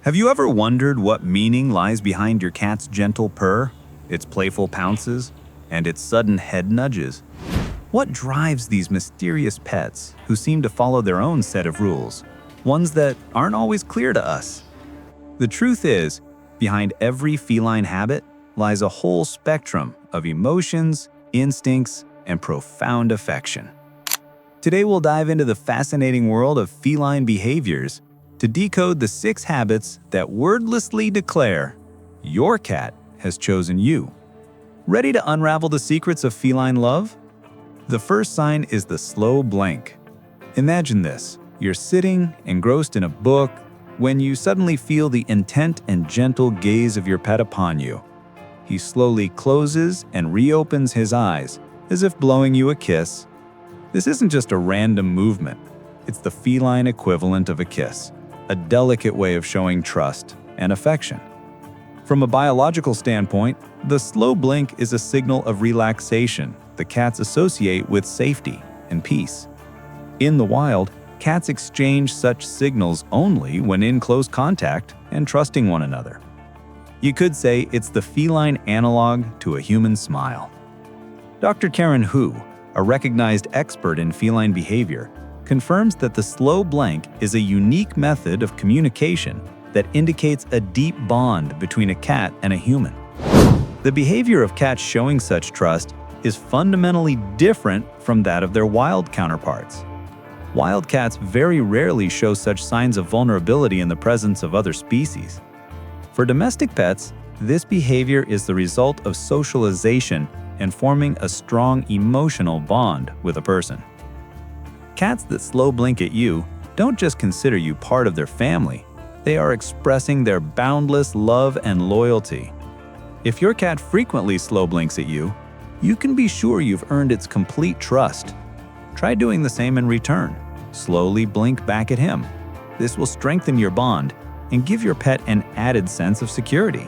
Have you ever wondered what meaning lies behind your cat's gentle purr, its playful pounces, and its sudden head nudges? What drives these mysterious pets who seem to follow their own set of rules, ones that aren't always clear to us? The truth is, behind every feline habit lies a whole spectrum of emotions, instincts, and profound affection. Today we'll dive into the fascinating world of feline behaviors to decode the 6 habits that wordlessly declare your cat has chosen you. Ready to unravel the secrets of feline love? The first sign is the slow blink. Imagine this: you're sitting engrossed in a book when you suddenly feel the intent and gentle gaze of your pet upon you. He slowly closes and reopens his eyes, as if blowing you a kiss. This isn't just a random movement. It's the feline equivalent of a kiss, a delicate way of showing trust and affection. From a biological standpoint, the slow blink is a signal of relaxation that cats associate with safety and peace. In the wild, cats exchange such signals only when in close contact and trusting one another. You could say it's the feline analog to a human smile. Dr. Karen Hu, a recognized expert in feline behavior, confirms that the slow blink is a unique method of communication that indicates a deep bond between a cat and a human. The behavior of cats showing such trust is fundamentally different from that of their wild counterparts. Wild cats very rarely show such signs of vulnerability in the presence of other species. For domestic pets, this behavior is the result of socialization and forming a strong emotional bond with a person. Cats that slow blink at you don't just consider you part of their family, they are expressing their boundless love and loyalty. If your cat frequently slow blinks at you, you can be sure you've earned its complete trust. Try doing the same in return. Slowly blink back at him. This will strengthen your bond and give your pet an added sense of security.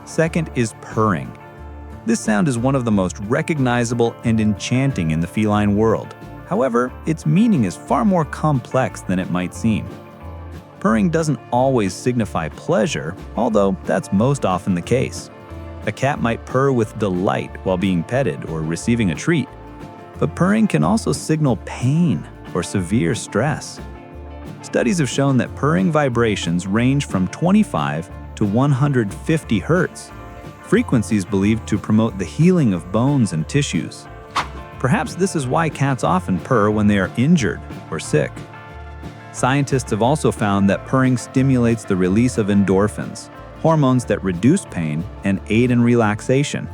Second is purring. This sound is one of the most recognizable and enchanting in the feline world. However, its meaning is far more complex than it might seem. Purring doesn't always signify pleasure, although that's most often the case. A cat might purr with delight while being petted or receiving a treat, but purring can also signal pain or severe stress. Studies have shown that purring vibrations range from 25 to 150 hertz, frequencies believed to promote the healing of bones and tissues. Perhaps this is why cats often purr when they are injured or sick. Scientists have also found that purring stimulates the release of endorphins, hormones that reduce pain and aid in relaxation.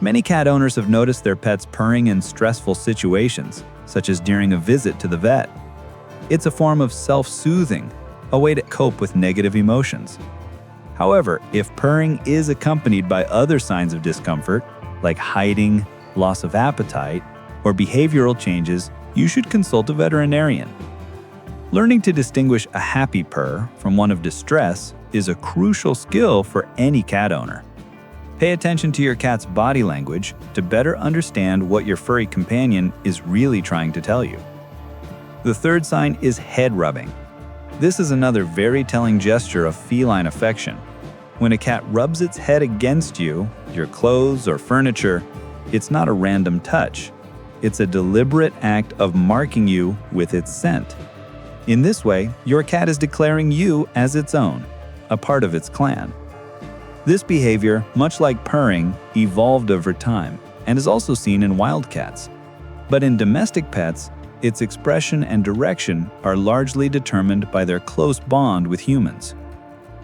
Many cat owners have noticed their pets purring in stressful situations, such as during a visit to the vet. It's a form of self-soothing, a way to cope with negative emotions. However, if purring is accompanied by other signs of discomfort, like hiding, loss of appetite, or behavioral changes, you should consult a veterinarian. Learning to distinguish a happy purr from one of distress is a crucial skill for any cat owner. Pay attention to your cat's body language to better understand what your furry companion is really trying to tell you. The third sign is head rubbing. This is another very telling gesture of feline affection. When a cat rubs its head against you, your clothes or furniture, it's not a random touch. It's a deliberate act of marking you with its scent. In this way, your cat is declaring you as its own, a part of its clan. This behavior, much like purring, evolved over time and is also seen in wild cats. But in domestic pets, its expression and direction are largely determined by their close bond with humans.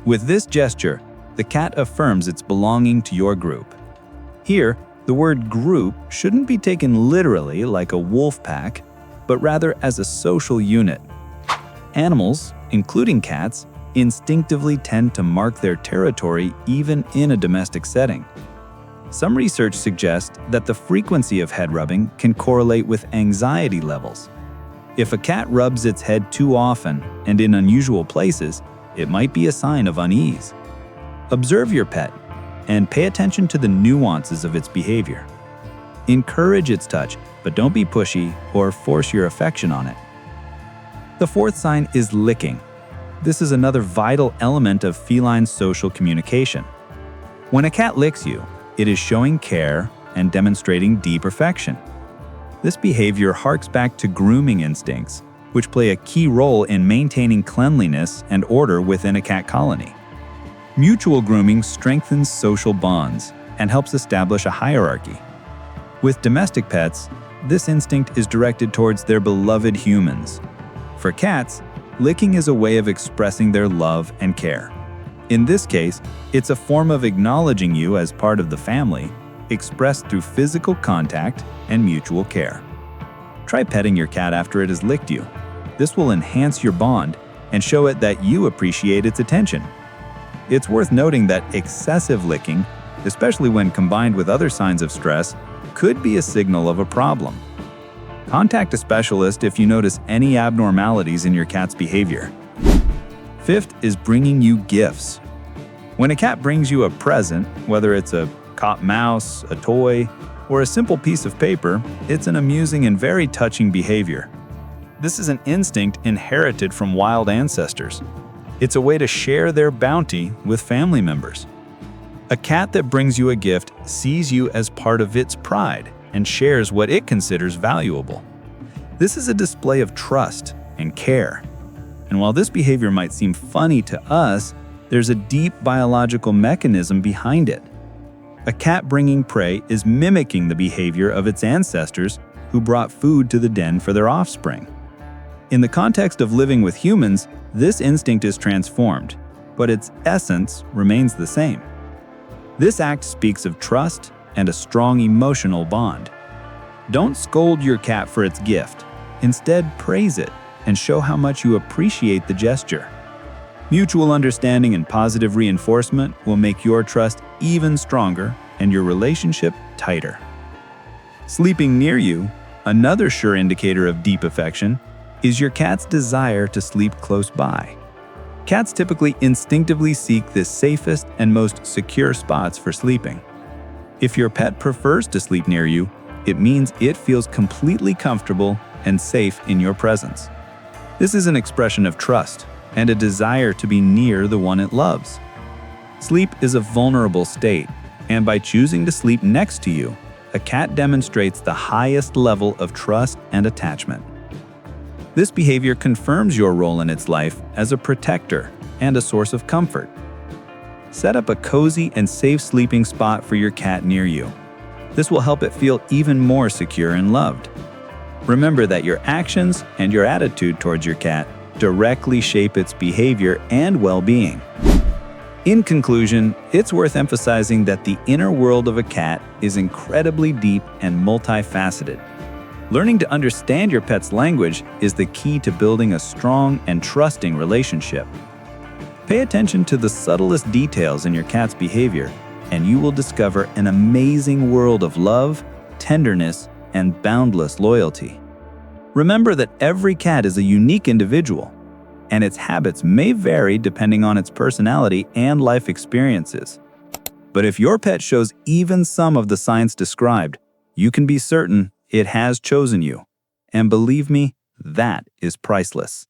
With this gesture, the cat affirms its belonging to your group. Here, the word group shouldn't be taken literally like a wolf pack, but rather as a social unit. Animals, including cats, instinctively tend to mark their territory even in a domestic setting. Some research suggests that the frequency of head rubbing can correlate with anxiety levels. If a cat rubs its head too often and in unusual places, it might be a sign of unease. Observe your pet and pay attention to the nuances of its behavior. Encourage its touch, but don't be pushy or force your affection on it. The fourth sign is licking. This is another vital element of feline social communication. When a cat licks you, it is showing care and demonstrating deep affection. This behavior harks back to grooming instincts, which play a key role in maintaining cleanliness and order within a cat colony. Mutual grooming strengthens social bonds and helps establish a hierarchy. With domestic pets, this instinct is directed towards their beloved humans. For cats, licking is a way of expressing their love and care. In this case, it's a form of acknowledging you as part of the family, expressed through physical contact and mutual care. Try petting your cat after it has licked you. This will enhance your bond and show it that you appreciate its attention. It's worth noting that excessive licking, especially when combined with other signs of stress, could be a signal of a problem. Contact a specialist if you notice any abnormalities in your cat's behavior. Fifth is bringing you gifts. When a cat brings you a present, whether it's a caught mouse, a toy, or a simple piece of paper, it's an amusing and very touching behavior. This is an instinct inherited from wild ancestors. It's a way to share their bounty with family members. A cat that brings you a gift sees you as part of its pride and shares what it considers valuable. This is a display of trust and care. And while this behavior might seem funny to us, there's a deep biological mechanism behind it. A cat bringing prey is mimicking the behavior of its ancestors who brought food to the den for their offspring. In the context of living with humans, this instinct is transformed, but its essence remains the same. This act speaks of trust and a strong emotional bond. Don't scold your cat for its gift. Instead, praise it and show how much you appreciate the gesture. Mutual understanding and positive reinforcement will make your trust even stronger and your relationship tighter. Sleeping near you, another sure indicator of deep affection, is your cat's desire to sleep close by. Cats typically instinctively seek the safest and most secure spots for sleeping. If your pet prefers to sleep near you, it means it feels completely comfortable and safe in your presence. This is an expression of trust and a desire to be near the one it loves. Sleep is a vulnerable state, and by choosing to sleep next to you, a cat demonstrates the highest level of trust and attachment. This behavior confirms your role in its life as a protector and a source of comfort. Set up a cozy and safe sleeping spot for your cat near you. This will help it feel even more secure and loved. Remember that your actions and your attitude towards your cat directly shape its behavior and well-being. In conclusion, it's worth emphasizing that the inner world of a cat is incredibly deep and multifaceted. Learning to understand your pet's language is the key to building a strong and trusting relationship. Pay attention to the subtlest details in your cat's behavior, and you will discover an amazing world of love, tenderness, and boundless loyalty. Remember that every cat is a unique individual, and its habits may vary depending on its personality and life experiences. But if your pet shows even some of the signs described, you can be certain it has chosen you. And believe me, that is priceless.